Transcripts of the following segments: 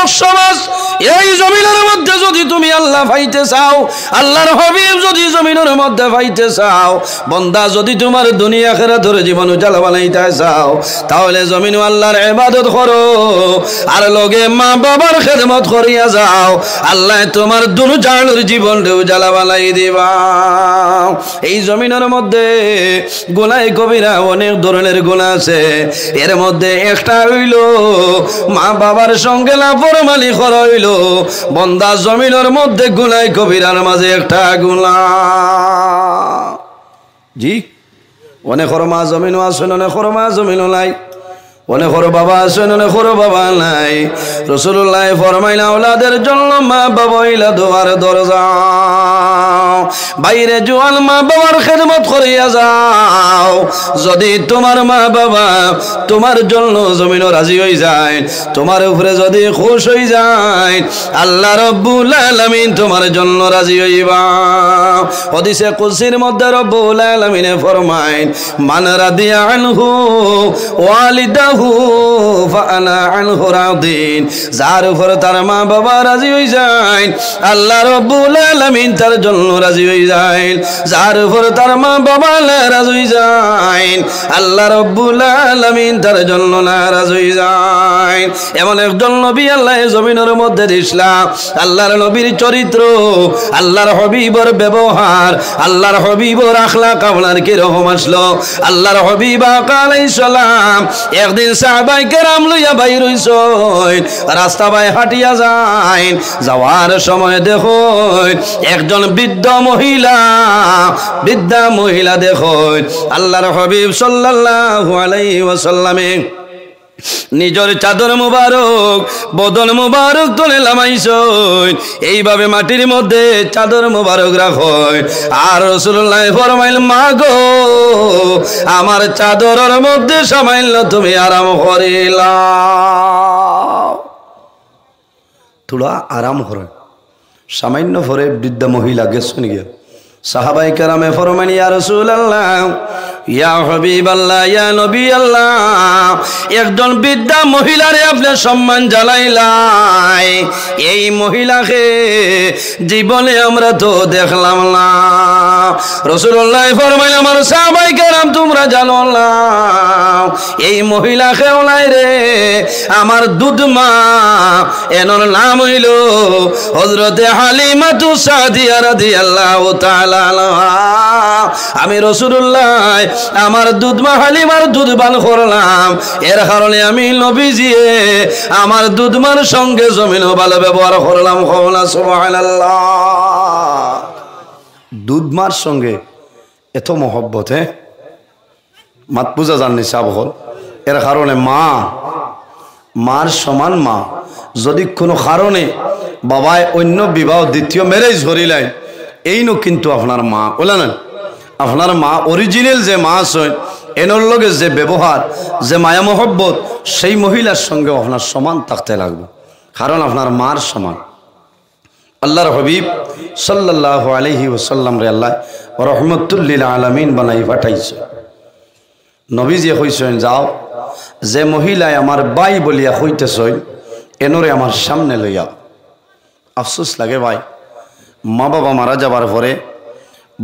যুবক সমাজ, এই জমিনের মধ্যে যদি তুমি আল্লাহ পাইতে চাও, আল্লাহর হাবিব যদি জমিনের মধ্যে পাইতে চাও, বান্দা যদি তোমার দুনিয়া আখিরাতের জীবন উজালা বানাইতে চাও, তাহলে জমিন আল্লাহর ইবাদত করো আর লগে মা বাবার খেদমত করিয়া যাও। আল্লাহ তোমার দুনু জাহানের জীবনটা উজালা বানাই দিবা। এই জমিনের মধ্যে গুনাহ কবিরা অনেক ধরনের গুনাহ আছে, এর মধ্যে একটা হইল মা বাবার সঙ্গে লাফরমানি করা হইল। বান্দা জমিনের মধ্যে গুনাহ কবিরার মাঝে একটা গুনাহ। জি, অনেকের মা জমিনও আছেন, অনেকের মা জমিনও নাই, অনেকের বাবা আছেন, অনেকের বাবা নাই। রাসূলুল্লাহ ফরমাইলেন আওলাদের জন্য মা বাবা হইলা দোয়ার দরজা। বাইরে জোয়ান মা বাবার খেদমত করিয়া যাও। যদি তোমার মা বাবা তোমার জন্য জমিনও রাজি হয়ে যায়, তোমার উপরে যদি খুশ হয়ে যায়, আল্লাহ রাব্বুল আলামিন তোমার জন্য রাজি হইবা। হাদিসে কুদসির মধ্যে রব্বুল আলামিনে ফরমায় মান রাদিয়া আনহু ওয়ালিদাহু ফাআনা আনহু রাদিন। যার উপর তার মা বাবা রাজি হয়ে যায়, আল্লাহ রাব্বুল আলামিন তার জন্য রাজি হয়ে যায়। যার উপর তার মা বাবা নারাজ হয়ে যায়, আল্লাহ রাব্বুল আলামিন তার জন্য নারাজ হয়ে যায়। এমন একজন নবী আল্লাহ জমিনের মধ্যে দিছিলেন। আল্লাহর নবীর চরিত্র, আল্লাহর হাবিবের ব্যবহার, আল্লাহর হাবিবের আখলাক আপনার কি রকম আসলো। আল্লাহর হাবিব আলাইহিস সালাম একদিন সাহাবায়ে কেরাম লইয়া বাইর হইছেন, রাস্তা বাই হাঁটিয়া যায়। যাওয়ার সময় দেখো একজন বৃদ্ধা মহিলা দেখো আল্লাহর হাবিব সাল্লাল্লাহু আলাইহি ওয়াসাল্লামে নিজের চাদর মুবারক বদন মুবারক তুলে লামাইছেন, এইভাবে মাটির মধ্যে চাদর মুবারক রাখেন। আর রাসূলুল্লাহ ফরমাইলেন মা গো, আমার চাদরের মধ্যে সামান্য তুমি আরাম করিলা। থোড়া আরাম করেন। সামান্য পরে বৃদ্ধা মহিলা গেছেন গিয়া সাহাবায়ে কেরামে ফরমান ইয়া রাসূলুল্লাহ, ইয়া হাবিবাল্লাহ, ইয়া নবী আল্লাহ, একজন বৃদ্ধা মহিলারে আপনি সম্মান জানাইলাই, এই মহিলাকে জীবনে আমরা তো দেখলাম না। রাসূলুল্লাহ ফরমাইলেন আমার সাহাবায়ে কেরাম তোমরা জানো না, এই মহিলাকে ওলাই রে আমার দুধ মা, এনার নাম হইল হযরতে হালিমাতু সাদিয়া রাদিয়াল্লাহু তাআলা। আমি রাসূলুল্লাহ আমার দুধ মা হালিমার দুধ পান করলাম, এর কারণে আমি নবীজি আমার দুধ মার সঙ্গে জমিনও ভালো ব্যবহার করলাম। সুবহানাল্লাহ। দুধ মার সঙ্গে এত মহব্বত, মাত পূজা জাননি সাবহল, এর কারণে মার সমান মা। যদি কোনো কারণে বাবায় অন্য বিবাহ দ্বিতীয় ম্যারেজ করিলেন, এইনো কিন্তু আপনার মা বলে না, আপনার মা অরিজিনাল যে মা আছে এনর লগে যে ব্যবহার, যে মায়া মহব্বত, সেই মহিলার সঙ্গে আপনার সমান থাকতে লাগবে, কারণ আপনার মার সমান। আল্লাহর হাবিব সাল্লাল্লাহু আলাইহি ওয়াসাল্লাম রে আল্লাহ রহমতুল লিল আলামিন বানাই পাঠাইছে। নবীজি কইছেন যাও, যে মহিলায় আমার বাই বলিয়া হইতেছেন এনরে আমার সামনে লইয়া। আফসোস লাগে ভাই, মা বাবা মারা যাবার পরে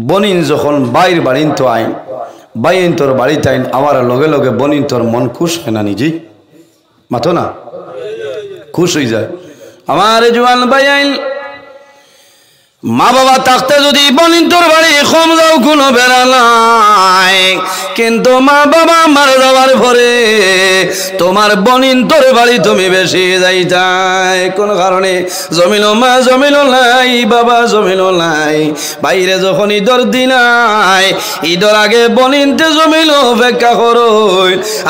বনিন যখন বাইর বাড়িন তো আইন, বাইন তোর বাড়িতে আইন, আমার লগে লগে বনিন তোর মন খুশ হয় না? নিজেই মাতো না, খুশ হয়ে যায়। আমার জোয়ান ভাই আইন, মা বাবা থাকতে যদি বনিন তোর বাড়ি কম যাও কোনো বেড়া নাই, কিন্তু মা বাবা মারা যাওয়ার পরে তোমার বনিন তোর বাড়ি তুমি বেশি যাইতাই। কোন কারণে? জমিনও মা জমিনও নাই, বাবা জমিনও নাই। বাইরে যখন ঈদর দিন আয়, ঈদর আগে বনিনতে জমিল অপেক্ষা করো,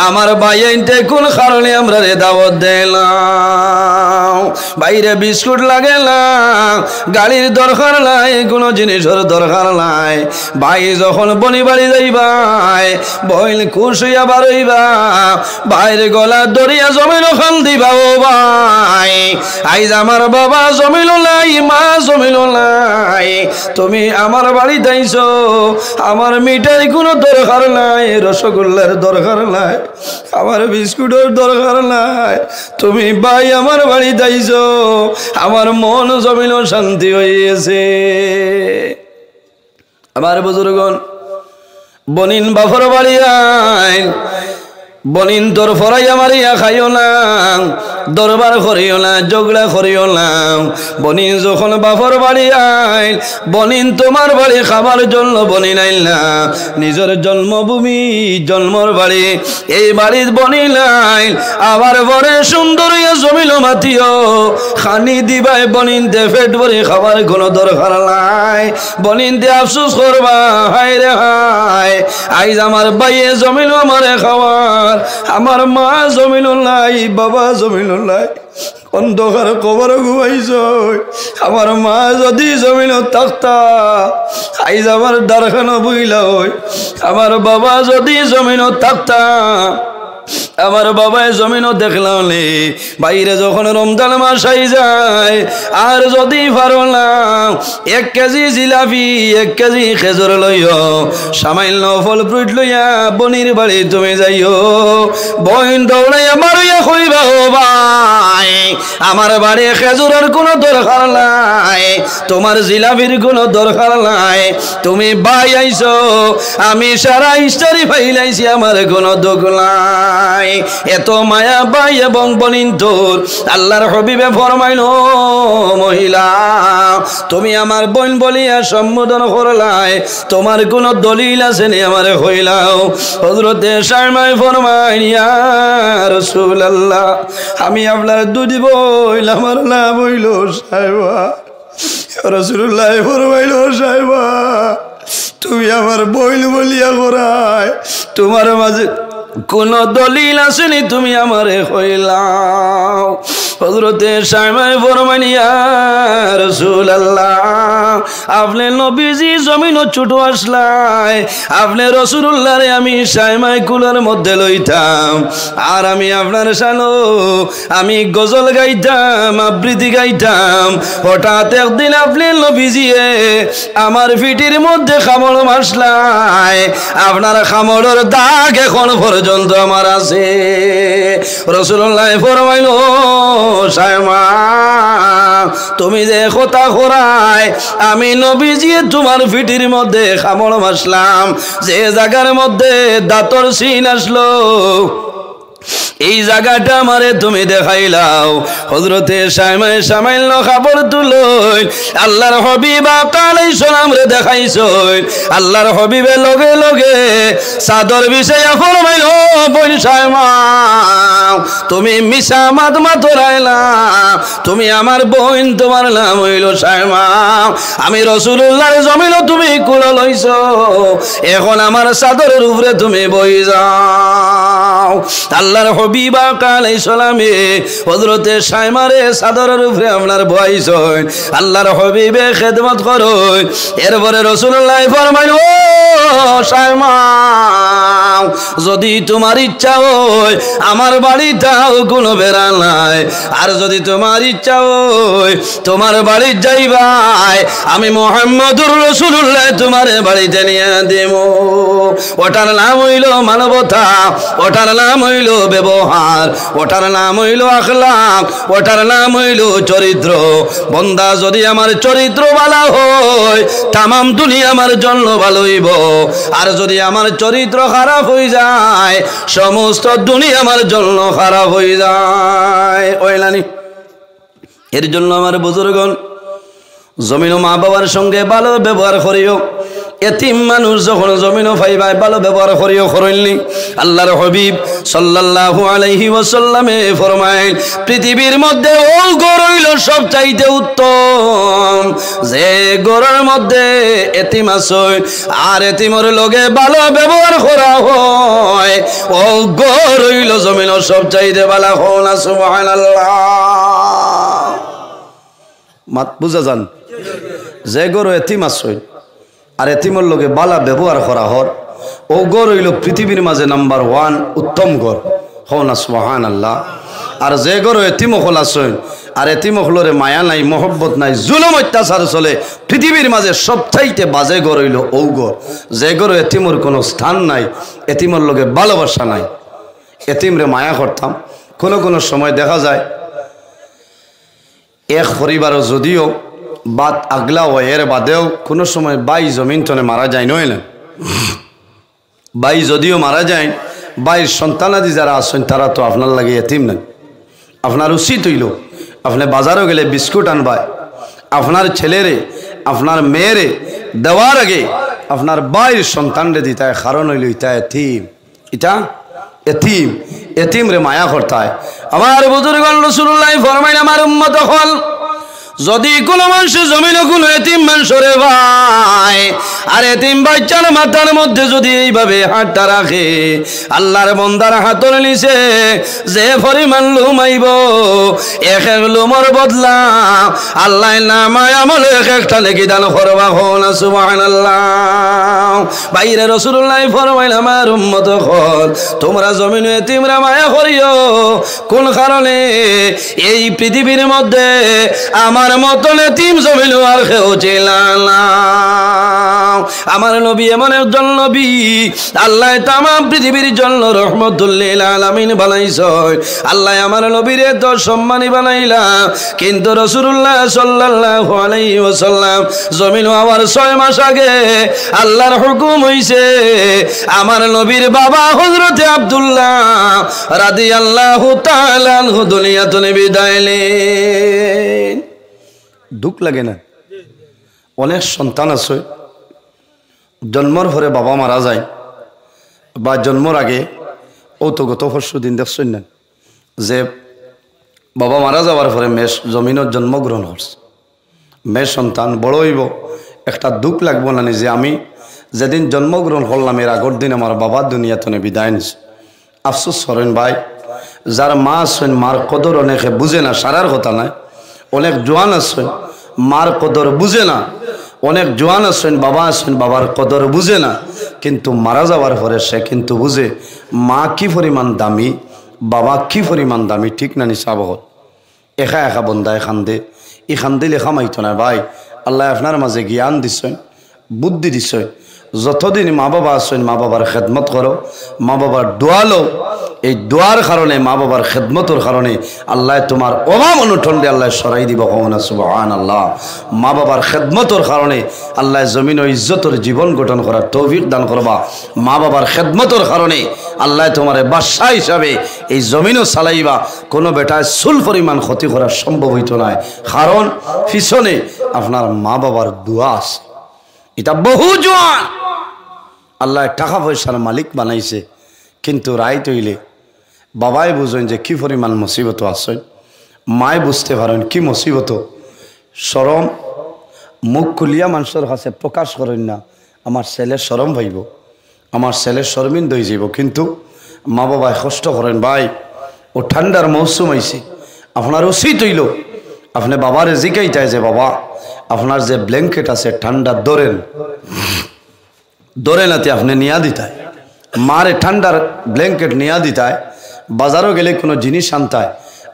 আমার ভাই আইনতে কোন কারণে আমরা রে দাওয়াত দিলাম। বাইরে বিস্কুট লাগে না, গাড়ির দরকার নাই, কোনো জিনিসের দরকার নাই। ভাই যখন বনি বাড়ি যাইবাই, বইল খুশ হইয়া বারইবা, বাইরে গলা দরিয়া জমিন ওখান দিবা। ও ভাই আইজ আমার বাবা জমিল নাই, মা জমিল নাই, তুমি আমার বাড়িতে আইছো, আমার মিঠাই কোনো দরকার নাই, রসগোল্লার দরকার নাই, আমার বিস্কুটের দরকার নাই, তুমি ভাই আমার বাড়িতে আইছো, আমার মন জমিল শান্তি হইয়াছে। আমার বুজুর্গণ, বনিন বাফর বাড়ি আইন, বনিন তোর ফরাইয়া মারিয়া খাইও না, দরবার করিও না, ঝগড়া করিও না। বনিন যখন বাফর বাড়ি আইন, বনিন তোমার বাড়ি খাবার জন্য বনিন আইল না, নিজের জন্মভূমি জন্মর বাড়ি, এই বাড়ির বনিন আইন, আবার বরে সুন্দর জমিল মাতিও, খানি দিবাই বনিন দে পেট ভরে খাবার কোনো দরকার নাই, বনিন দে আফসোস করবা, হায় রে হায়, আইজ আমার বাইয়ে জমিল আমারে খাওয়ার, আমার মা জমিল নাই, বাবা জমিল নাই, অন্ধকার কবর ঘুমাইছ, আমার মা যদি জমিন থাকতা আইজ আমার দারখানো বইলা হই, আমার বাবা যদি জমিন থাকতা, আমার বাবায় জমিনও দেখলাম নে, বাইরে যখন রমজান মাস আই যায়, আর যদি পারো না 1 কেজি জিলাপি 1 কেজি খেজুর লইও, সামান্য ফল ফ্রুট লইয়া বনির বাড়ি তুমি যাইও, বইন দৌড়াই আমার কইবা ও ভাই, আমার বাড়ি খেজুরের কোনো দরকার নাই, তোমার জিলাপির কোনো দরকার নাই, তুমি ভাই আইছো, আমি সারা ইস্টারি ফাইলাইছি, আমার কোনো দুঃখ নাই। এত মায়া ভাই এবং বনিন তোর, আল্লাহর হবিবে ফরমাইল, মহিলা তুমি আমার বোন বলিয়া সম্বোধন করলাই, তোমার কোন দলিল আছে নি আমারে হইলাও? হযরতে শায়মায় ফরমাইন, ইয়া রাসূলুল্লাহ, আমি আপনার দুধ বইল, আমার নাম হইল শায়মা। রাসূলুল্লাহ ফরমাইল, শায়মা তুমি আমার বোন বলিয়া করায়, তোমার মাঝে কোন দলিল আসেনি, তুমি আমারে কইলাও? হযরতে শায়মায় ফরমাইন, ইয়া রাসূলুল্লাহ, আপনি নবীজি জমিন ছোট আসলাই, আপনি রাসূলুল্লাহরে আমি শায়মায় কুলের মধ্যে লইতাম, আর আমি আপনার শানো আমি গজল গাইতাম, আবৃত্তি গাইতাম, হঠাৎ একদিন আপনি নবীজিয়ে আমার পিঠির মধ্যে খামড় মাসলাই, আপনার খামড়ের দাগ এখন পর্যন্ত আমার আছে। রাসূলুল্লাহ ফরমাইল, শায়মা তুমি যে কথা করায়, আমি নবীজি তোমার পিঠির মধ্যে খামড় মাসলাম, যে জায়গার মধ্যে দাঁতর সিন আসলো, এই জায়গাটা আমারে তুমি দেখাইলাও। হযরতে শায়মায় সামান্য খাবার তুলই, আল্লাহর হাবিব আলাইহিস সালাম রে দেখাইছই, আল্লাহর হাবিবে লগে লগে চাদর বিছাইয়া ফরমাইল, বোন শায়মা তুমি মিছা মাত মাতরাইলা, তুমি আমার বোন, তোমার নাম হইল শায়মা, আমি রাসূলুল্লাহর জমিন তুমি কুলো লইছো, এখন আমার চাদরের উপরে তুমি বই যাও। আল্লাহর হাবিব আলাইহিস সালামে হযরতে শায়মারে চাদরের উপরে আপনার বইছেন, আল্লাহর হাবিবে খেদমত করুন। এরপরে রাসূলুল্লাহ ফরমাইল, ও শায়মা যদি তোমার ইচ্ছা হয় আমার বাড়িটাও কোনো বেড়া নাই, আর যদি তোমার ইচ্ছা হয় তোমার বাড়ি যাইবাই, আমি মুহাম্মদুর রাসূলুল্লাহ তোমার বাড়িতে নিয়ে দেব। ওটার নাম হইল মানবতা, ওটার নাম হইল ব্যবহার, ওটার নাম হইল আখলাক, ওটার নাম হইল চরিত্র। বন্দা যদি আমার চরিত্র ভালো হয়, তামাম দুনিয়া আমার জন্য ভালো হইব, আর যদি আমার চরিত্র খারাপ হয়ে যায়, সমস্ত দুনিয়া আমার জন্য খারাপ হয়ে যায়। ওইলানি এর জন্য আমার বুজুর্গণ, জমিন মা বাবার সঙ্গে ভালো ব্যবহার করিও। এতিম মানুষ যখন জমিনও পাইবাই, ভালো ব্যবহার করিও করইনি। আল্লাহর হাবিব সাল্লাল্লাহু আলাইহি ওয়াসাল্লামে ফরমায়, পৃথিবীর মধ্যে ও ঘর হইল সবচাইতে উত্তম, যে ঘরের মধ্যে এতিম আছে আর এতিমের লগে ভালো ব্যবহার করা হয়, ও ঘর হইল জমিনও সবচাইতে ভালো। হন সুবহানাল্লাহ। মাত বুঝা যান, যে ঘর এতিম আছে আর এতিমের লগে বালা ব্যবহার করা হর, ও ঘর হইল পৃথিবীর মাঝে নাম্বার 1 উত্তম ঘর। হন সুবহানাল্লাহ। আর যে গরো এতিমখল আসেন আর এতিমখলরে মায়া নাই মহব্বত নাই জুলুম অত্যাচার চলে পৃথিবীর মাঝে সবচাইতে বাজে গর হইল ও গর যে গরো এতিমর কোনো স্থান নাই এতিমর লগে ভালোবাসা নাই এতিমরে মায়া করতাম কোনো সময় দেখা যায় এক পরিবারও যদিও বাদ আগলা হয় এর বাদেও কোনো সময় বাই জমিন টনে মারা যায় নয় না বাই যদিও মারা যায় বাইর সন্তানাদি যারা আসেন তারা তো আপনার লাগে এতিম নেন আপনার উচিত হইল আপনি বাজারও গেলে বিস্কুট আনবায় আপনার ছেলেরে আপনার মেয়েরে দেওয়ার আগে আপনার বাইর সন্তানরে দিতায় কারণ হইল ইটা এতিম এটা এতিম এতিম রে মায়া করতায় আমার বুজুর্গণ রাসূলুল্লাহ ফরমাইল আমার উম্মত হল যদি কোনো মানুষ জমিন কোনো এতিম মানুষরে ভাই আর এতিম বাচ্চার মাথার মধ্যে যদি এইভাবে হাতটা রাখে আল্লাহর বন্দার হাতর নিচে যে পরিমাণ লুমাইব এক এক লুমর বদলা আল্লাহ নামায় আমল এক একটা লেখি দান করবা হন সুবহানাল্লাহ বাইরে রাসূলুল্লাহ ফরমাইল আমার উম্মত হল তোমরা জমিন এতিমরা মায়া করিও কোন কারণে এই পৃথিবীর মধ্যে আমার মতন এতিম জমিল আর কেউ ছিল না আমার নবী এমন একজন নবী আল্লাহ তামাম পৃথিবীর জন্য রহমতুল লিল আলামিন বানাইছে আল্লাহ আমার নবীর এত সম্মানী বানাইলা কিন্তু রাসূলুল্লাহ সাল্লাল্লাহু আলাইহি ওয়াসাল্লাম জমিন হওয়ার 6 মাস আগে আল্লাহর হুকুম হইছে আমার নবীর বাবা হযরতে আব্দুল্লাহ রাদিয়াল্লাহু তাআলা আনহু দুনিয়াতে বিদায় নিলেন দুঃখ লাগে না অনেক সন্তান আছে জন্মর পরে বাবা মারা যায় বা জন্মর আগে ও তো গত পরশু দিন দেখছেন না যে বাবা মারা যাওয়ার পরে মেয়ে জমিনের জন্মগ্রহণ করছে মেয়ে সন্তান বড় হইব একটা দুঃখ লাগবো না যে আমি যেদিন জন্মগ্রহণ করলাম এর আগের দিন আমার বাবা দুনিয়াতে বিদায় নিছে আফসোস করেন ভাই যার মা আছেন মার কদর অনেকে বুঝে না সারার কথা নাই অনেক জোয়ান আছেন মার কদর বুঝে না অনেক জোয়ান আছেন বাবা আছেন বাবার কদর বুঝে না কিন্তু মারা যাওয়ার পরে সে কিন্তু বুঝে মা কি পরিমাণ দামি বাবা কি পরিমাণ দামি ঠিক না নিসাব হল একা একা বন্দায় খান্দে ই খান্দে লেখা মাইতো না ভাই আল্লাহ আপনার মাঝে জ্ঞান দিছেন বুদ্ধি দিছেন যতদিন মা বাবা আছেন মা বাবার খেদমত করো মা বাবার দোয়া লো এই দোয়ার কারণে মা বাবার খেদমতের কারণে আল্লাহ তোমার অভাব অনুঠন দিয়ে আল্লাহ সরাই দিব কওনা সুবহানাল্লাহ মা বাবার খেদমতের কারণে আল্লাহ জমিন ও ইজ্জতের জীবন গঠন করার তৌফিক দান করবা মা বাবার খেদমতের কারণে আল্লাহ তোমার বাদশা হিসাবে এই জমিনও চালাইবা কোনো বেটায় চুল পরিমাণ ক্ষতি করা সম্ভব হইতো না কারণ পিছনে আপনার মা বাবার দোয়া আছে এটা বহু জোয়ান আল্লাহ টাকা পয়সার মালিক বানাইছে কিন্তু রায় তৈলে বাবাই বুঝেন যে কি পরিমাণ মুসিবত আছে মায় বুঝতে পারেন কি মুসিবত শরম মুখ খুলিয়া মানুষের কাছে প্রকাশ করেন না আমার ছেলে শরম ভাইব আমার ছেলে শর্মিন্দ হয়ে যাব কিন্তু মা বাবায় কষ্ট করেন ভাই ও ঠান্ডার মৌসুম আইছে আপনার উচিত হইল আপনি বাবারে জিজ্ঞাইতায় যে বাবা আপনার যে ব্ল্যাঙ্কেট আছে ঠান্ডা দরেন নাতে আপনি নিয়া দিতায় মারে ঠান্ডার ব্ল্যাঙ্কেট নিয়া দিতায় বাজারও গেলে কোনো জিনিস আনতায়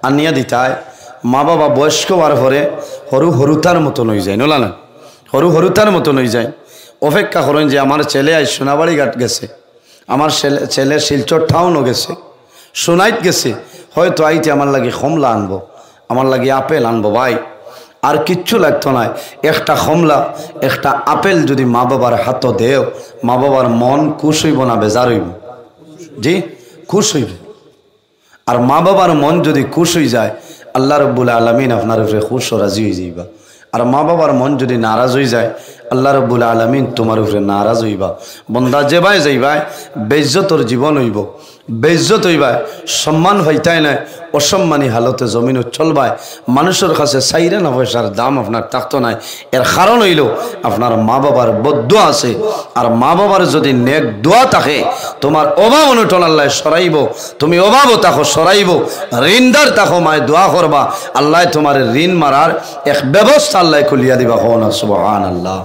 আর নিয়া দিতায় মা বাবা বয়স্ক হওয়ার পরে হরু হরুতার মতন হয়ে যায় নলা না হরু হরুতার মতন হয়ে যায় অপেক্ষা করেন যে আমার ছেলে আজ সোনাবাড়ি ঘাট গেছে আমার ছেলে শিলচর টাউনও গেছে সোনাইত গেছে হয়তো আইতে আমার লাগে কমলা আনবো আমার লাগে আপেল আনবো ভাই আর কিচ্ছু লাগতো না একটা কমলা একটা আপেল যদি মা বাবার হাত দেও মা বাবার মন খুশ হইব না বেজার হইব জি খুশ হইব আর মা বাবার মন যদি খুশ হয়ে যায় আল্লাহ রব্বুল আলামিন আপনার উপরে খুশ ও রাজি হয়ে যাইবা আর মা বাবার মন যদি নারাজ হয়ে যায় আল্লাহ রব্বুল আলামিন তোমার উপরে নারাজ হইবা বন্দা যেবাই যাইবাই বেইজ্জতর জীবন হইব বেইজ্জত হইবাই সম্মান পাইতাই না অসম্মানী হালতে জমিন চলবায় মানুষের কাছে চাইরা না পয়সার দাম আপনার থাকতো নাই এর কারণ হইল আপনার মা বাবার বদদোয়া আছে আর মা বাবার যদি নেক দোয়া থাকে তোমার অভাব অনুটন আল্লাহ সরাইব তুমি অভাবও তাকো সরাইব ঋণদার তাকো মায় দোয়া করবা আল্লাহ তোমার ঋণ মারার এক ব্যবস্থা আল্লাহ খুলিয়া দিবা হওয়া সুবহানাল্লাহ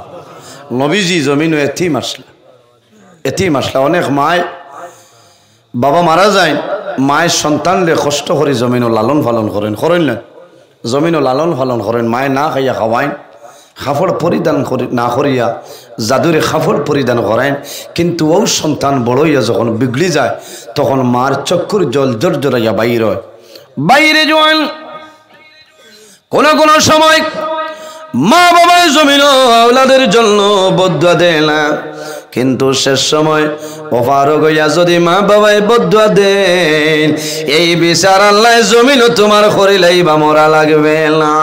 নবীজি জমিন এতিম আসলা অনেক মায় বাবা মারা যায় মায়ের সন্তানরে কষ্ট করে জমিনও লালন পালন করেন না, জমিনও লালন পালন করেন, মায়ে না খাইয়া খাওয়াইন, কাপড় পরিধান না করিয়া জাদুরে কাপড় পরিধান করেন, কিন্তু ও সন্তান বড় হইয়া যখন বিগড়ি যায় তখন মার চক্ষুর জল জর্জরাইয়া বাইর হয়। বাইরে যান কোন সময় মা বাবায় জমিন আওলাদের জন্য বদুয়া দেয় না, কিন্তু শেষ সময় অপারগ হইয়া যদি মা বাবায় বদুয়া দেন, এই বিচার আল্লাহ জমিনও তোমার করিলেই বা মরা লাগবে না।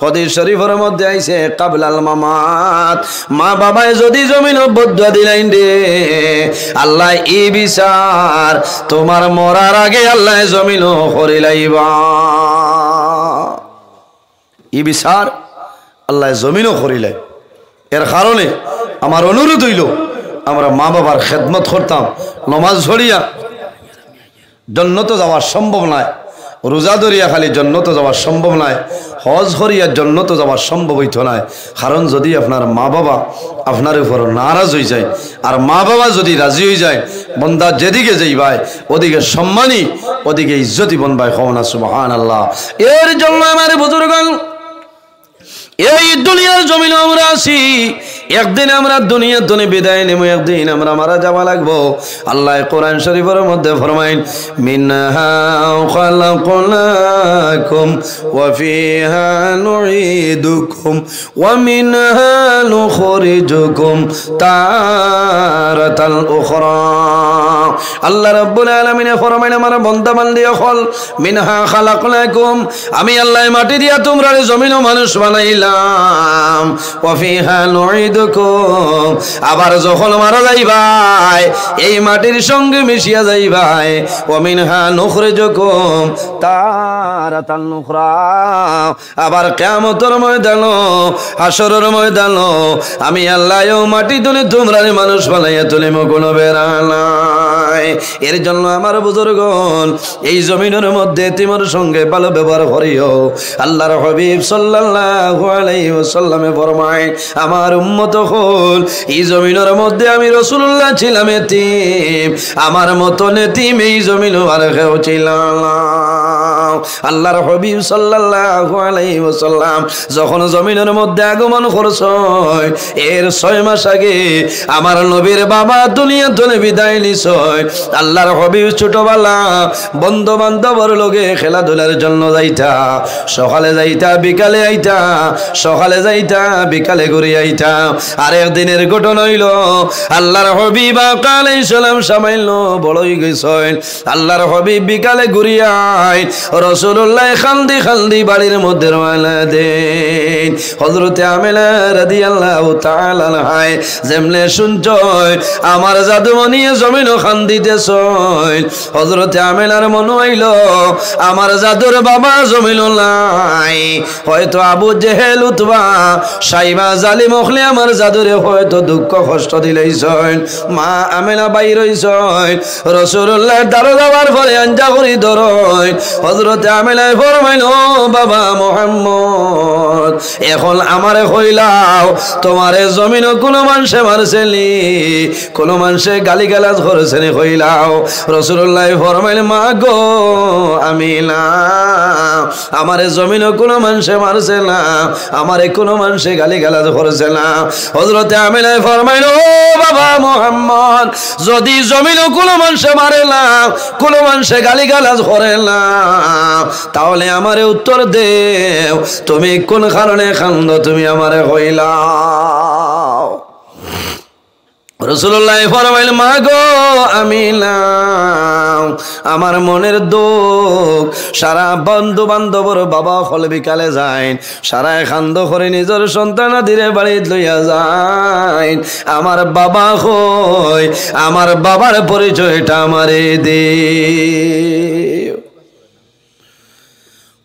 হাদিস শরীফের মধ্যে আইছে কাবলাল মামাত, মা বাবায় যদি জমিনও বদুয়া দিলেন রে, আল্লাহ এই বিচার তোমার মরার আগে আল্লাহ জমিনও করিলাইবা। এই বিচার আল্লাহ জমিনও করিলে। এর কারণে আমার অনুরোধ হইল আমরা মা বাবার খেদমত করতাম, নমাজ ধরিয়া জন্নত যাওয়া সম্ভব নয়, রোজা ধরিয়া খালি জন্নত যাওয়া সম্ভব নয়, হজ করিয়া জন্নত যাওয়া সম্ভব হইত নয়। কারণ যদি আপনার মা বাবা আপনার উপর নারাজ হয়ে যায়, আর মা বাবা যদি রাজি হয়ে যায়, বন্দা যেদিকে যাইবাই ওদিকে সম্মানী, ওদিকে ইজ্জতি বনবাই। খাওনা সুবহানাল্লাহ। এর জন্য আমার বুজুর্গগণ, এই দুনিয়ার জমিনে আমরা আছি, একদিন আমরা দুনিয়ার দুনি বিদায় নেব, একদিন আমরা মারা যাওয়া লাগবো। আল্লাহ কোরআন শরীফের মধ্যে ফরমাইন, মিনহা খালাকনাকুম ওয়া ফিহা নুঈদুকুম ওয়া মিনহা নুখরিজুকুম তারাতাল উখরা। আল্লাহ রাব্বুল আলামিন ফরমাইন, আমার বান্দা বান্দি হল, মিনহা খালাকনাকুম, আমি আল্লাহ মাটি দিয়া তোমরা জমিন ও মানুষ বানাইলাম, ওয়া ফিহা নুঈদুকুম, আবার যখন মারা যাইবাই এই মাটির সঙ্গে মিশিয়া যাইবাই, ওয়া মিনহা নুখরিজুকুম তারাতান উখরা, আবার কিয়ামতের ময়দান, হাশরের ময়দান আমি আল্লাহ ও মাটি তুলে তোমরা মানুষ বানাইয়া তুলিম, কোনো বেড়া নাই। এর জন্য আমার বুজুর্গণ, এই জমিনের মধ্যে তোমার সঙ্গে ভালো ব্যবহার করিও। আল্লাহর হাবিব সাল্লাল্লাহু আলাইহি ওয়াসাল্লামে ফরমায়, আমার উম্মত হল, এই জমিনের মধ্যে আমি রাসূলুল্লাহ ছিলাম এতিম, আমার মতো এতিম এই জমিন আর কেউ ছিল না। আল্লাহর হাবিব সাল্লাল্লাহু আলাইহি ওয়াসাল্লাম যখন জমিনের মধ্যে আগমন করছেন, এর 6 মাস আগে আমার নবীর বাবা দুনিয়া থেকে বিদায় নিছেন। আল্লাহর হাবিব ছোটবেলা বন্ধু বান্ধবর লগে খেলাধুলার জন্য যাইতা, সকালে যাইতা বিকালে আইতা, সকালে যাইতা বিকালে ঘুরে আইতা। আর একদিনের ঘটনা হইল, আল্লাহর হাবিব আলাইহিস সালাম সামাইল বড়ই গেছেন। আল্লাহর হাবিব বিকালে ঘুরিয়া আই, রাসূলুল্লাহ খালদি খালদি বাড়ির মধ্যে রওনা দেন। হযরতে আমেনা রাদিয়াল্লাহু তাআলা আনহা যেমনে শুনছয় আমার জাদুমণি জমিনও খান দিতেছয়, হযরতে আমেনার মনে হইল আমার জাদুর বাবা জমিন নাই, হয়তো আবু জেহেল উতবা সাইবা জালিম হলে আমার জাদুরে হয়তো দুঃখ কষ্ট দিলেইছয়। মা আমেনা বাইর হইছয়, রাসূলুল্লাহ দাঁড় যাওয়ার পরে আঞ্জা করি ধরয়। হযরতে আমেনায় ফরমাইল, ও বাবা মুহাম্মদ, এখন আমারে কইলাও তোমারে জমিনও কোনো মানুষে মারছেনি, কোনো মানুষে গালিগালাজ করেছেনি কইলাও। রাসূলুল্লাহ ফরমাইল, মা গো আমিনা, আমারে জমিনও কোনো মানুষে মারছে না, আমারে কোনো মানুষে গালিগালাজ করেছে না। হযরতে আমিনায় ফরমাইল, ও বাবা মুহাম্মদ, যদি জমিনও কোনো মানুষে মারে না, কোনো মানুষে গালিগালাজ করে না, তাহলে আমারে উত্তর দেও, তুমি কোন কারণে কান্দো, তুমি আমারে কইলাও। রাসূলুল্লাহ ফরমাইল, মা গো আমিনা, আমার মনের দুঃখ, সারা বন্ধু বান্ধবর বাবা হল বিকালে যায়, সারা খান্দ করে নিজের সন্তান ধীরে বাড়িতে লইয়া যায়, আমার বাবা হই, আমার বাবার পরিচয়টা আমারে দে।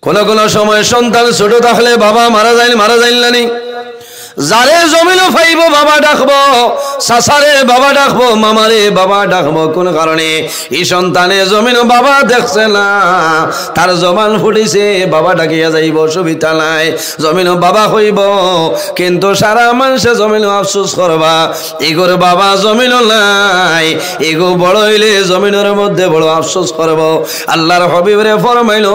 কোন কোন সময় সন্তান ছোট থাকলে বাবা মারা যায় না, যারে জমিনও ফাইব বাবা ডাকবো, চাচারে বাবা ডাকবো, মামারে বাবা ডাকবো। কোন কারণে? এই সন্তানে জমিন বাবা দেখছে না, তার জবান ফুটিছে, বাবা ডাকিয়া যাইব, সুবিধা নাই। জমিন বাবা হইব, কিন্তু সারা মানুষে জমিন আফসোস করবা এগোর বাবা জমিন নাই। এগো বড় হইলে জমিনের মধ্যে বড় আফসোস করব। আল্লাহর হাবিবরে ফরমাইল,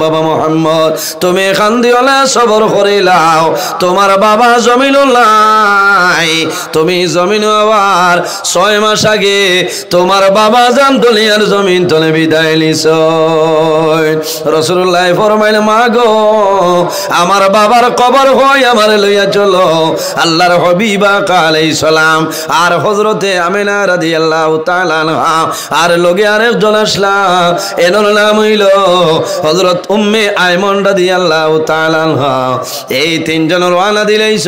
বাবা মুহাম্মদ তুমি কান্দিওলা সবর করিলাও, তোমার বাবা জমিন নাই। তুমি জমিন আবার 6 মাস আগে তোমার বাবা জান দুনিয়ার জমিন তলে বিদায় লিছ। রাসূলুল্লাহ ফরমাইল, মা গো আমার বাবার কবর হয় আমার লইয়া চলো। আল্লাহর হাবিব আলাইহিস সালাম আর হযরতে আমিনা রাদিয়াল্লাহু তাআলা আনহা আর লগে আরেকজন আসলা, এনার নাম হইল হযরত উম্মে আইমন রাদিয়াল্লাহু তাআলা আনহা। এই তিনজন রওনা দিলেইছ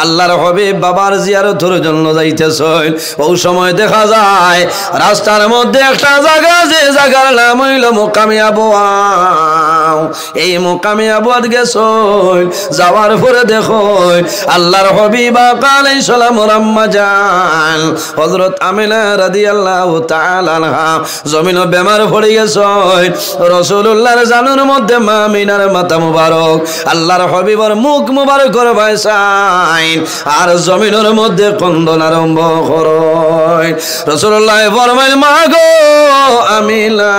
আল্লাহর হাবিব বাবার জিয়ারতের জন্য যাইতেছেন। ওই সময় দেখা যায় রাস্তার মধ্যে একটা জায়গা, যে জায়গার নাম হইল মুকামে আবওয়া। এই মুকামে আবওয়াত গেছেন, যাওয়ার পরে দেখো আল্লাহর হাবিব আলাইহিস সালাম আম্মা জান হযরত আমিনা রাদিয়াল্লাহু তাআলা আনহা জমিন বেমার পড়ে গেছেন। রাসূলুল্লাহর জানুর মধ্যে মা আমিনার মাথা মুবারক, আল্লাহর হাবিবের মুখ মুবারক করবাই চাইন, আর জমিনের মধ্যে কন্দন আরম্ভ করেন। রাসূলুল্লাহ ফরমাইল, মা গো আমিনা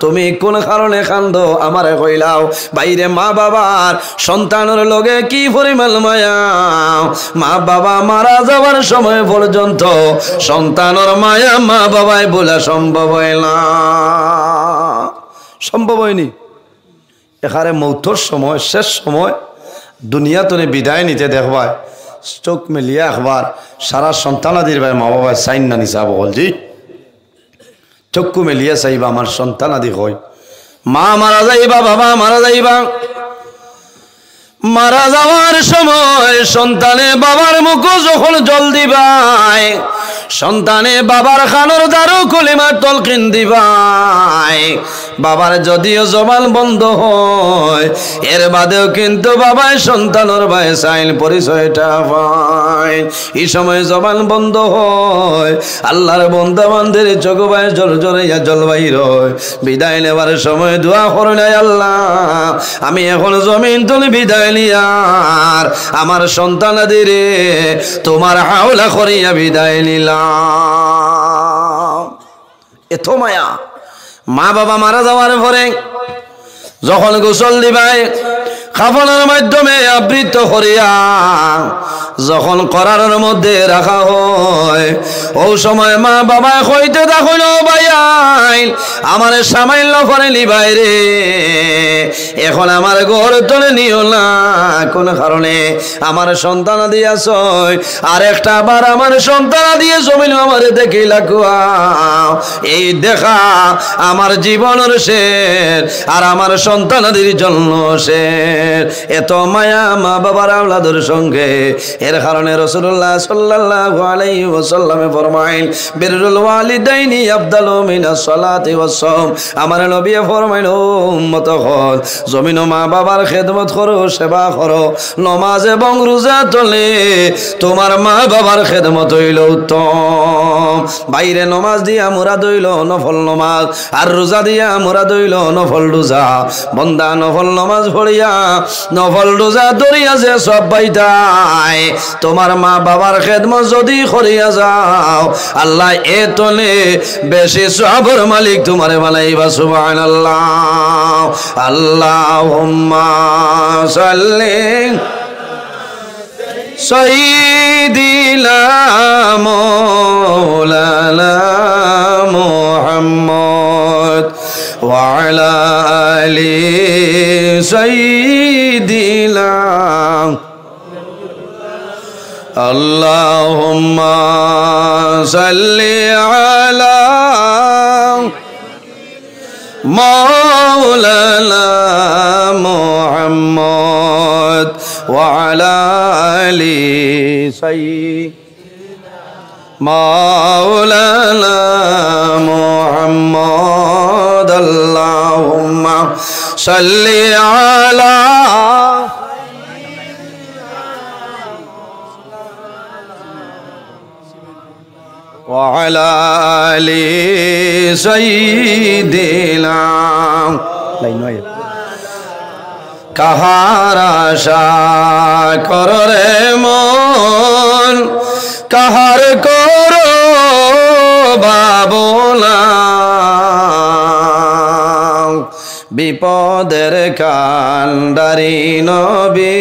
তুমি কোন কারণে কান্দো আমারে কইলাও। বাইরে মা বাবার সন্তানের লগে কি পরিমাণ মায়া, মা বাবা মারা যাওয়ার সময় পর্যন্ত সন্তানের মায়া মা বাবায় বলা সম্ভব হয় না, সম্ভব হয়নি। এখানে মৌতর সময়, শেষ সময় দুনিয়া তনে বিদায় নিতে দেখবায় চোখ মেলিয়া একবার সারা সন্তানাদির ভাই মা বাবা সাইন না নিসা বল জি চক্ষু মেলিয়া চাইবা আমার সন্তানাদি হয়। মা মারা যাইবা, বাবা মারা যাইবা, মারা যাওয়ার সময় সন্তানে বাবার মুখ যখন জল দিবাই, সন্তানে বাবার খানোর দ্বারও কলিমার তলকিন দিবাই। বাবার যদিও জবান বন্ধ হয়, এর বাদেও কিন্তু বাবায় সন্তানের ভাই চাইল পরিচয়টা পায়। এই সময় জবান বন্ধ হয়, আল্লাহর বন্ধা বান্ধের চোখ ভাই জল জড়াইয়া জল বাইর হয়। বিদায় নেবার সময় দোয়া করলে, আল্লাহ আমি এখন জমিন তুলে বিদায় নিয়ার আমার সন্তানাদের তোমার হাওলা করিয়া বিদায় নিলাম। এত মায়া। মা বাবা মারা যাওয়ার পরে যখন গোসল দিবাই কাফনের মাধ্যমে আবৃত করিয়া যখন করার মধ্যে রাখা হয়, ওই সময় মা বাবা কইতে দেখল, ভাই আমার সামাইল করে লিবাই রে, এখন আমার ঘর তোলে নিও না। কোন কারণে? আমার সন্তান দিয়াছ, আর একটা বার আমার সন্তান দিয়ে জমিন আমার দেখি লাগুয়া। এই দেখা আমার জীবনের শেষ, আর আমার সন্তানাদের জন্য শেষ। এত মায়া মা বাবার আওলাদের সঙ্গে। এর কারণে রাসূলুল্লাহ সাল্লাল্লাহু আলাইহি ওয়াসাল্লামে ফরমাইল, বিররুল ওয়ালিদাইনি আফদালু মিনাস সালাতি ওয়াস সাওম। আমার নবী ফরমাইল, উম্মত হল জমিন মা বাবার খেদমত করো, সেবা করো, নামাজ এবং রোজা তোলে, তোমার মা বাবার খেদমত হইল উত্তম। বাইরে নামাজ দিয়া মুরাদ হইল নফল নামাজ, আর রোজা দিয়া মুরাদ হইল নফল রোজা। বন্দা নফল নামাজ পড়িয়া নফল রোজা ধরিয়া যে সব পাইতাই, তোমার মা বাবার খেদমত যদি করিয়া যাও, আল্লাহ এ তলে বেশি সবর মালিক তোমারে বানাইবা। সুবহানাল্লাহ। আল্লাহুম্মা সাল্লি সাইয়্যিদিনা মাওলানা মুহাম্মদ ওয়া আলা আলি সাইয়্যিদিনা। আল্লাহুম্মা সাল্লি আলা মাওলানা মুহাম্মদ ওয়া আলা আলি সাইয়্যিদিনা মাওলানা মুহাম্মদ। আল্লাহুম্মা সাল্লি আলা وعلى آل سيدنا কাহার আশা করে মন কাহার করো ভাবনা বিপদের কান্ডারি নবী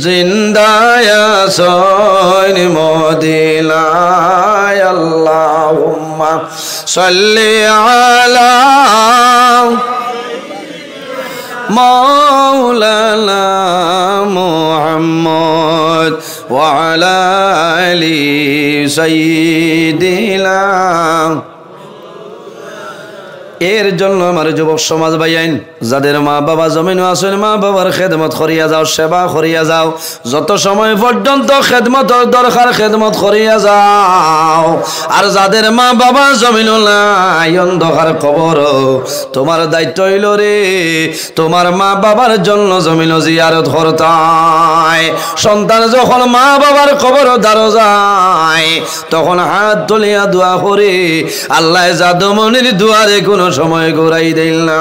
জিন্দায় আছেন মদিনায় আল্লাহুম্মা সাল্লি আলা মাওলানা মুহাম্মদ ওয়া আলা আলি সাইয়্যিদিনা। এর জন্য আমার যুবক সমাজ ভাইয়াইন যাদের মা বাবা জমিন আছেন মা বাবার খেদমত করিয়া যাও, সেবা করিয়া যাও, যত সময় পর্যন্ত খেদমতর দরকার খেদমত করিয়া যাও। আর যাদের মা বাবা জমিন নাই অন্ধকার কবর, তোমার দায়িত্ব হইল রে তোমার মা বাবার জন্য জমিন জিয়ারত করতায়। সন্তান যখন মা বাবার কবর দ্বারা যায় তখন হাত তুলিয়া দোয়া করে আল্লাহ জাদুমনির দুয়ারে কোনো সময় ঘুরাই দিল না।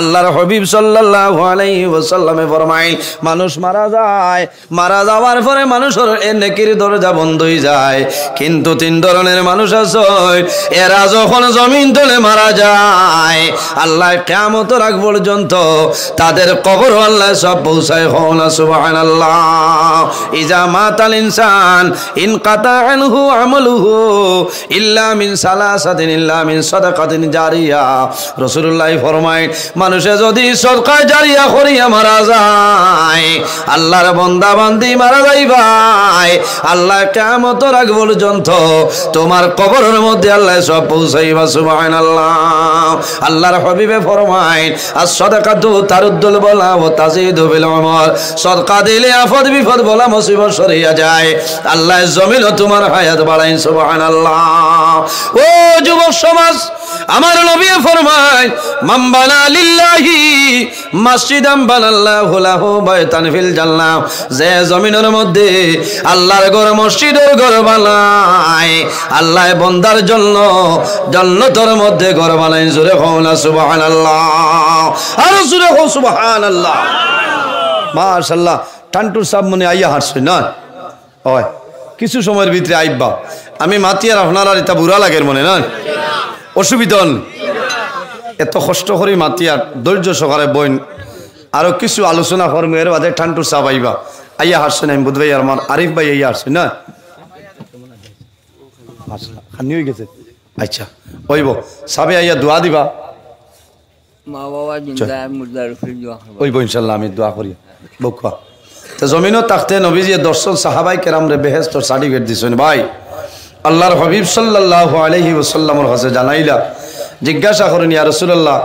আল্লাহর হাবিব সাল্লাল্লাহু আলাইহি ওয়াসাল্লামে ফরমাইল মানুষ মারা যায়, মারা যাওয়ার পরে মানুষের নেকির দরজা বন্ধ হয়ে যায়, কিন্তু তিন ধরনের মানুষ আছে এরা যখন জমিন তলে মারা যায় আল্লাহ কিয়ামতের আগ পর্যন্ত তাদের কবর আল্লাহ সব পৌঁছায়। হওনা সুবহানাল্লাহ। ইজা মাতাল ইনসান ইনকাতা আনহু আমালুহু ইল্লা মিন সালাসাতিন ইল্লা মিন সাদাকাতিন জারিয়া। রাসূলুল্লাহ ফরমায় মানুষে যদি সদকা জারিয়া করিয়া মারা যায় আল্লাহর বান্দা বান্দি মারা যায় ভাই আল্লাহ কিয়ামতের আগ পর্যন্ত তোমার কবরের মধ্যে আল্লাহ সব পৌঁছাইবা। সুবহানাল্লাহ। আল্লাহর হাবিবে ফরমায় as-সাদাকাতু তারুদ্দুল বালা ওয়া তাজিদু বিল উমর। সদকা দিলে আফত বিপদ বলা মুসিবত সরিয়া যায়, আল্লাহ জমিনও তোমার হায়াত বাড়ায়। সুবহানাল্লাহ। ও যুবক সমাজ আমার নবী ফরমায় মান বানা লিল্লাহি মাসজিদান বানাল্লাহু লাহু বাইতান ফিল জান্নাহ। যে জমিনের মধ্যে আল্লাহর ঘর মসজিদের ঘর বানায় আল্লাহ বান্দার জন্য জান্নাতের মধ্যে ঘর বানায়। জোরে কওনা সুবহানাল্লাহ। আর জোরে কও সুবহানাল্লাহ। মাশাআল্লাহ। টান্টুর সাহেব মনে আইয়া হাসছে না ওই কিছু সময়ের ভিতরে আইবা আমি মাতিয়ার আপনার আর এটা বুড়া লাগের মনে না অসুবিধা এত কষ্ট করে মাতিয়ার ধৈর্য সহকারে বইন আরো কিছু আলোচনা করবো এর বাদে ঠান্টুর সাহেব আইবা আইয়া হাসছেন আমি বুধ ভাই আর আমার আরিফ ভাই আইয়া হাসছে না খানি হয়ে গেছে। আচ্ছা ওইব সাবে আইয়া দোয়া দিবা মা বাবা জিন্দা মুর্দার উপরে দোয়া করব ওইব ইনশাআল্লাহ আমি দোয়া করি বকবা। তো জমিনও তাকতে নবীজি দর্শন সাহাবাই কেরাম রে বেহেশতের সার্টিফিকেট দিছেন ভাই। আল্লাহর হাবিব সাল্লাল্লাহু আলাইহি ওয়াসাল্লামের কাছে জানাইলা জিজ্ঞাসা করেন ইয়া রাসূলুল্লাহ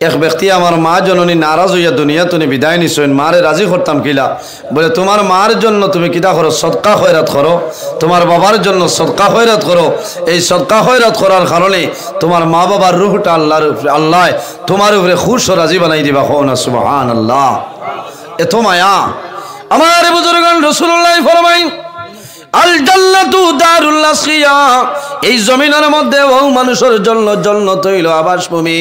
এক ব্যক্তি আমার মা জননী নারাজ হইয়া দুনিয়া তুমি বিদায় নিছেন মারে রাজি করতাম কিলা বলে তোমার মার জন্য তুমি কিতা করো সদকা খয়রাত করো, তোমার বাবার জন্য সদকা খয়রাত করো। এই সদকা খয়রাত করার কারণে তোমার মা বাবার রূহটা আল্লাহর উপরে আল্লাহ তোমার উপরে খুশ ও রাজি বানাই দিবা। কওনা সুবহানাল্লাহ। এত মায়া আমার বুজুর্গান রাসূলুল্লাহ ফরমায় আল জান্নাতু দারুল আসকিয়া। এই জমিনের মধ্যে বহু মানুষের জন্য জান্নাত হইল আবাসভূমি।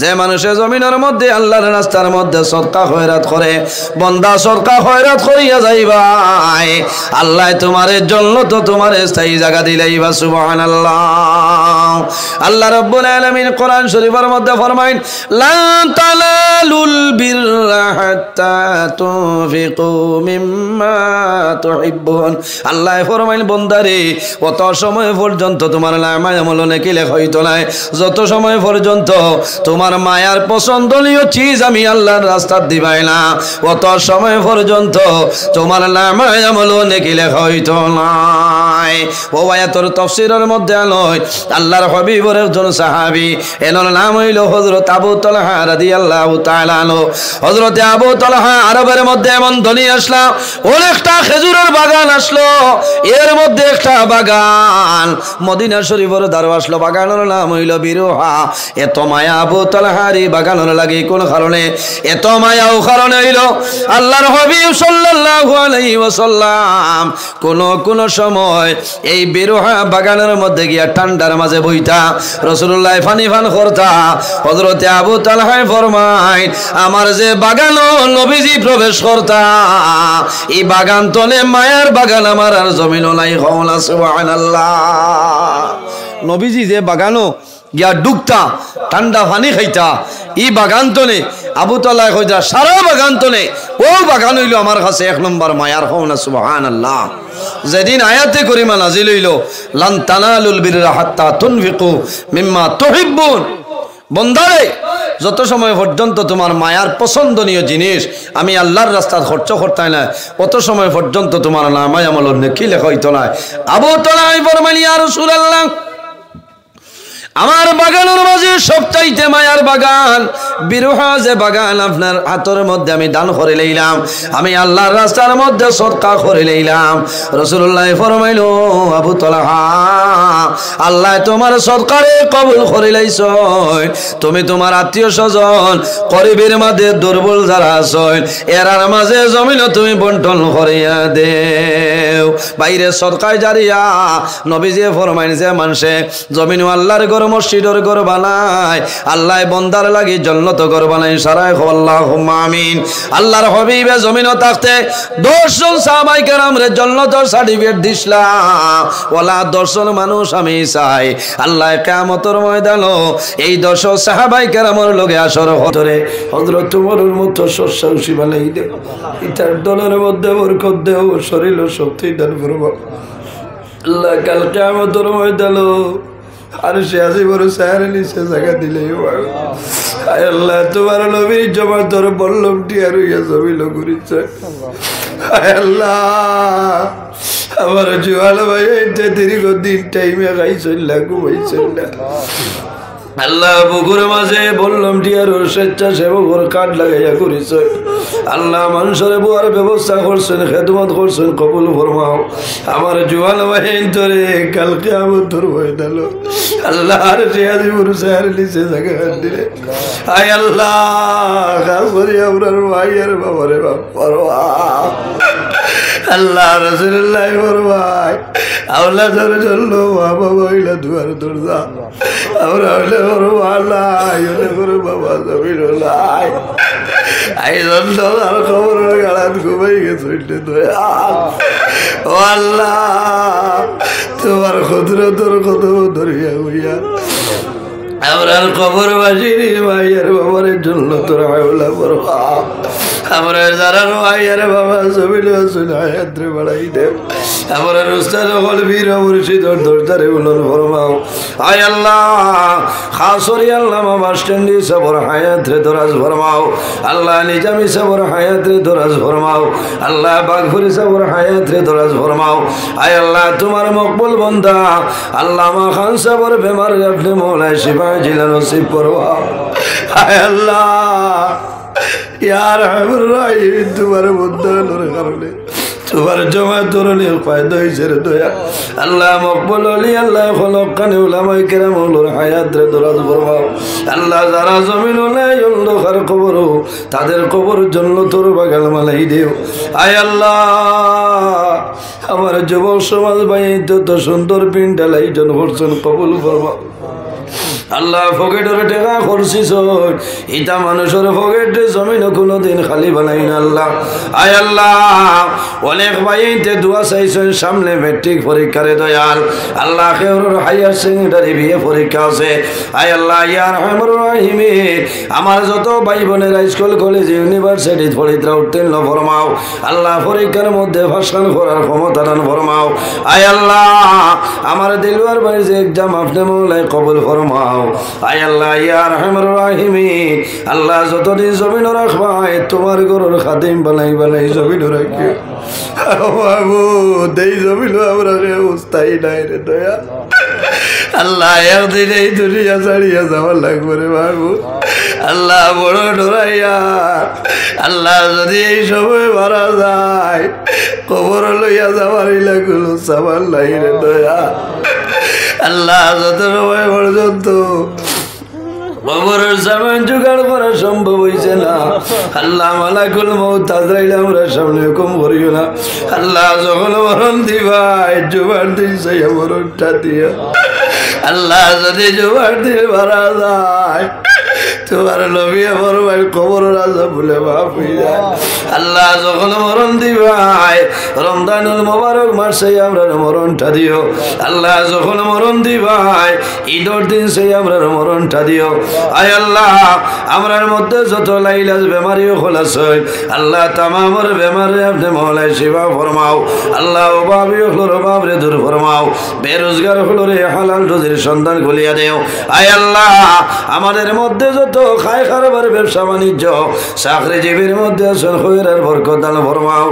যে মানুষে জমিনের মধ্যে আল্লাহর রাস্তার মধ্যে সদকা খয়রাত করে বান্দা সদকা খয়রাত করিয়া যাইবাই আল্লাহ তোমার জান্নাত তোমার স্থায়ী জায়গা দিলাইবা। সুবহানাল্লাহ। আল্লাহ রাব্বুল আলামিন কোরআন শরীফের মধ্যে ফরমায় লা তালালুল বিররা হাত্তা তুনফিকু মিম্মা তুহিব্বুন। আল্লাহ ফরমাইল বন্দারে কত সময় পর্যন্ত তোমার নামায় আমল নেকি লেখা হইতো না, যত সময় পর্যন্ত তোমার মায়ার পছন্দনীয় চিজ আমি আল্লাহর রাস্তায় দিবাই না কত সময় পর্যন্ত তোমার নামায় আমল নেকি লেখা হইতো না। ও আয়াতের তাফসীরের মধ্যে নয় আল্লাহর হাবিবের একজন সাহাবী এনার নাম হইল হযরত আবু তালহা রাদিয়াল্লাহু তাআলা আনহু। হযরত আবু তালহা আরবের মধ্যে এমন ধনী আসলা অনেকটা খেজুরের বাগান আসলো, এর মধ্যে একটা বাগান মদিনা শরীফের দ্বারও আসলো, বাগানের নাম হইল বিরোহা। এত মায়া আবু তালহারি বাগানের লাগে কোন কারণে? এত মায়া ও কারণে হইল আল্লাহর হাবিব সাল্লাল্লাহু আলাইহি ওয়াসাল্লাম কোন সময় এই বিরোহা বাগানের মধ্যে গিয়া ঠান্ডার মাঝে বইতা রাসূলুল্লাহ পানি পান করতা। হযরতে আবু তালহা ফরমায়, আমার যে বাগানও নবীজি প্রবেশ করতা, এই বাগান তলে মায়ার বাগান আমার আর জমিনও নাই। কওলা সুবহানাল্লাহ। নবীজি যে বাগানও গিয়া ডুবতা, ঠান্ডা পানি খাইতা, এই বাগান তলে আবু তালহা কইতা সারা বাগান তলে ও বাগান হইল আমার কাছে এক নম্বর মায়ার। কওলা সুবহানাল্লাহ। যেদিন আয়াতে করিমা নাজিল হইল, লান তানালুল বিররা হাত্তা তুনফিকু মিম্মা তুহিব্বুন, বন্দারে যত সময় পর্যন্ত তোমার মায়ার পছন্দনীয় জিনিস আমি আল্লাহর রাস্তায় খরচ করতাই না, অত সময় পর্যন্ত তোমার নামায় আমলের নেকি লেখা হইতো না। আবু তালহা ফরমাইলেন, ইয়া রাসূলুল্লাহ, আমার বাগানের মাঝে সবচাইতে মায়ার বাগান বিরোহা যে বাগান আপনার হাতের মধ্যে আমি দান করে লইলাম, আমি আল্লাহর রাস্তার মধ্যে সদকা করে লইলাম। রাসূলুল্লাহ ফরমাইল, আবু তালহা, আল্লাহ তোমার সদকারে কবুল করে লাইছ, তুমি তোমার আত্মীয় স্বজন করিবের মাঝে দুর্বল যারা আছেন এরার মাঝে জমিন তুমি বন্টন করিয়া দেও। বাইরে সদকায় জারিয়া নবীজি ফরমাইন, যে মানুষে জমিন আল্লাহর ঘর মসজিদের ঘর বানায়, আল্লাহ বন্দার লাগি জান্নাত ঘর বানায়, সারায় আল্লাহুম্মা আমিন। আল্লাহর হাবিবে জমিনও থাকতে 10 জন সাহাবায়ে কেরামরে জান্নাতের সার্টিফিকেট দিছলা, ওলা 10 জন মানুষ আমি চাই আল্লাহ কিয়ামতের ময়দানও এই 10 সাহাবায়ে কেরামের লগে আসর হতরে হযরত ওমরের মতো শস্যউসি বানাই দে, ইতার দলের মধ্যে বরকত দেও, শরীর ও শক্তি দান করবো আল্লাহ। কাল কিয়ামতের ময়দানও আর সে আসি বড় সাহারে নিচে জায়গা দিলে, আয় আল্লাহ তোমার নবীর জমা তোর বল্লভটি আর ইয়া জমিল করিছে। আয় আল্লাহ আমার জোয়াল ভাই দীর্ঘদিন টাইমে খাইছিল না, ঘুমাইছিল না। আল্লাহ বুকুর মাঝে বললাম টিয়ার স্বেচ্ছাসেবক কাঠ লাগাইয়া করিছে। আল্লাহ মানুষের বুয়ার ব্যবস্থা করছেন, খেদমত করছেন, কবুল ফরমাও। আমার জোয়াল বাহিন তোরে কালকে আমার তোর ভয় দিল আল্লাহ, আর জিয়াদি পুরুষের নিচে জায়গা দিলে। আয় আল্লাহ খাস করি আপনার ভাই আর বাবারে বাপ পরোয়া আল্লাহ রাসূলুল্লাহ ফরমায়, আওলা ধরে চললো বাবা হইলা দুয়ার দরজা, আমরা হইলে বড় আল্লাহ হইলে বড় বাবা জমিনুল্লাহ আই জন্য আর খবর গাড়াত ঘুমাই গেছে দয়াল। ও আল্লাহ তোমার কুদরতের কত ধরিয়া হইয়া আমরার কবর বাসির ভাইয়ের বাবার জন্য তোর হাওলা পড়বা, আমরা যারা ভাইয়ের বাবা জমিল হায়াত্রে বাড়াই দেব, আমরা রুস্তার হল বীর মুর্শিদর দরদারে উলন ফরমাও। আয় আল্লাহ খাসরি আল্লাহ বাস স্ট্যান্ডি সবর হায়াত্রে দরাজ ফরমাও, আল্লাহ নিজামি সবর হায়াত্রে দরাজ ফরমাও, আল্লাহ বাগফুরি সবর হায়াত্রে দরাজ ফরমাও। আয় আল্লাহ তোমার মকবুল বান্দা আল্লামা খান সবর বেমার আপনি মৌলায় শিফা জিলা নসিব করবাও। আয় আল্লাহ ইয়ার হামর রাহিম তোমার বন্দানোর কারণে তোমার জমা তরণে ফায়দা হয়েছে রে দয়া আল্লাহ। মকবুল আলী আল্লাহ খলকানে উলামায়ে কেরাম ওলর হায়াত রে দরাজ ফরমাও। আল্লাহ যারা জমিন নাই অন্ধকার কবর তাদের কবর জন্য তোর বাগান মালাই দেও। আয় আল্লাহ আমার যুবক সমাজ ভাই যত সুন্দর পিন্ডাল আয়োজন করছেন কবুল ফরমাও। আল্লাহ পকেটের টাকা খরচিস ইটা মানুষের পকেটে জমিন কোনোদিন খালি বানাই না আল্লাহ। আয় আল্লাহ অনেক ভাইতে দোয়া চাইছেন সামনে মেট্রিক পরীক্ষারে দয়াল আল্লাহ কেউর হায়ার সেকেন্ডারি বিয়ে পরীক্ষা আছে। আয় আল্লাহ ইয়ার রহমান রহিমে আমার যত ভাই বোনের স্কুল কলেজ ইউনিভার্সিটি পরীক্ষা উত্তীর্ণ ফরমাও। আল্লাহ পরীক্ষার মধ্যে ভাষণ করার ক্ষমতা দান ফরমাও। আয় আল্লাহ আমার দিলওয়ার ভাই যে এক্সাম আপনি মৌলায় কবুল ফরমাও। আয় আল্লাহ ইয়া রহমান রহিমে আল্লাহ যতদিন জমিন রাখবাই তোমার গরুর খাদিম বানাই বানাই জমিন রাখিও বাবু দেই জমিন আমরা অবস্থাই নাই রে দয়া আল্লাহ একদিন এই দুনিয়া ছাড়িয়া যাওয়ার লাগবে রে বাবু আল্লাহ বড় ডরাইয়া আল্লাহ যদি এই সময় মারা যায় কবর লইয়া যাওয়ারই লাগলো সামান নাই রে দয়া আল্লাহ যত সময় পর্যন্ত কবরের সামান জোগাড় করা সম্ভব হয়েছে না আল্লাহ মালাকুল মউত আজরাইল আমরা সামনে হুকুম করিও না আল্লাহ যখন মরণ দিবাই জোগাড় দিয়েছে মরণটা দিয়া আল্লাহ যদি জোগাড় দিয়ে মারা যায় তোমার নবী আমার ভাই কবর রাজা বলে বাপ হয়ে যায় আল্লাহ যখন মরণ দিবাই রমজানুল মোবারক মাসে আমরা মরণটা দিও আল্লাহ যখন মরণ দিবাই ঈদের দিন সেই আমরা মরণটা দিও আয় আল্লাহ আমরার মধ্যে যত লাইলাজ বেমারিও খোলাস আল্লাহ তামামর বেমারে আপনি মহলায় সেবা ফরমাও আল্লাহ অভাবী হলোর অভাবরে দূর ফরমাও বেরোজগার হলোরে হালাল রুজির সন্ধান খুলিয়া দেও আয় আল্লাহ আমাদের মধ্যে যত খায় খারাপের ব্যবসা বাণিজ্য চাকরিজীবীর মধ্যে আছেন খৈরের বরকত দান ফরমাও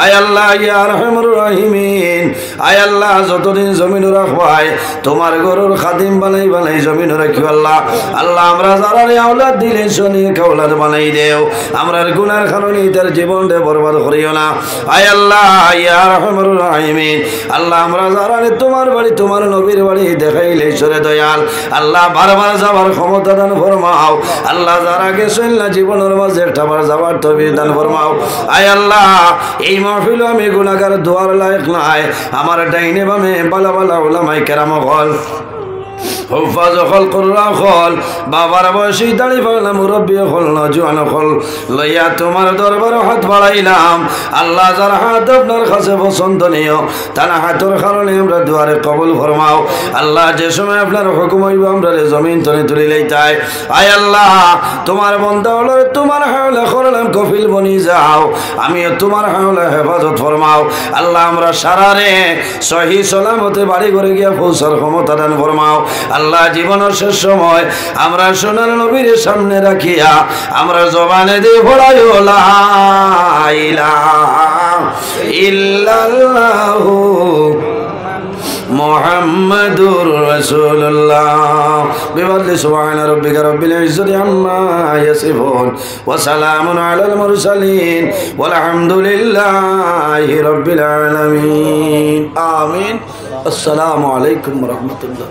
আয় আল্লাহ ইয়া রহমানুর রহিমিন আয় আল্লাহ যতদিন জমিন রাখবাই তোমার গরুর খাদিম বানাই বানাই জমিন রাখিও আল্লাহ আল্লাহ আমরা যারা আওলাদ দিলে শনি কাওলাদ বানাই দেও আমরার গুনার কারণে তার জীবনটা বরবাদ করিও না আয় আল্লাহ ইয়া রহমানুর রহিমিন আল্লাহ আমরা যারা তোমার বাড়ি তোমার নবীর বাড়ি দেখাইলে ঈশ্বরে দয়াল আল্লাহ বারবার যাবার ক্ষমতা দান ফরমাও আল্লাহ যারা গেছেন না জীবনের মাঝে একটা বার যাবার তৌফিক দান ফরমাও আয় আল্লাহ এই মাহফিল আমি গুনাহগার দুয়ার লায়ক নাই আমার ডাইনে বামে বালা বালা উলামায়ে কেরাম হল হুফাজ হল কুররা হল বাবার বয়সী দাড়ি পাগলা মুরব্বী হল নজওয়ান হল লইয়া তোমার দরবার হাত বাড়াইলাম আল্লাহ যার হাত আপনার কাছে পছন্দনীয় তার হাতের কারণে আমরা দুয়ারে কবুল ফরমাও আল্লাহ যে সময় আপনার হুকুম হইব আমরা জমিন তনে তুলি লইতাই আয় আল্লাহ তোমার বন্দা হলো তোমার হাওলা করলাম কফিল বনি যাও আমিও তোমার হাওলা হেফাজত ফরমাও আল্লাহ আমরা সারারে সহি সালামতে বাড়ি ঘরে গিয়া পৌঁছার ক্ষমতা দান ফরমাও আল্লাহ জীবনের শেষ সময় আমরা সোনার নবীর সামনে রাখিয়া আমরা জবানে দিয়ে পড়াইও লা ইলাহা ইল্লাল্লাহু মুহাম্মাদুর রাসূলুল্লাহ বিফadli সুবহানা রাব্বিকা রাব্বিল ইজ্জাতি আম্মা ইয়াসিফুন ওয়া সালামুন আলাল মুরসালিন ওয়াল হামদুলিল্লাহি রাব্বিল আলামিন আমিন আসসালামু আলাইকুম ওয়া রাহমাতুল্লাহ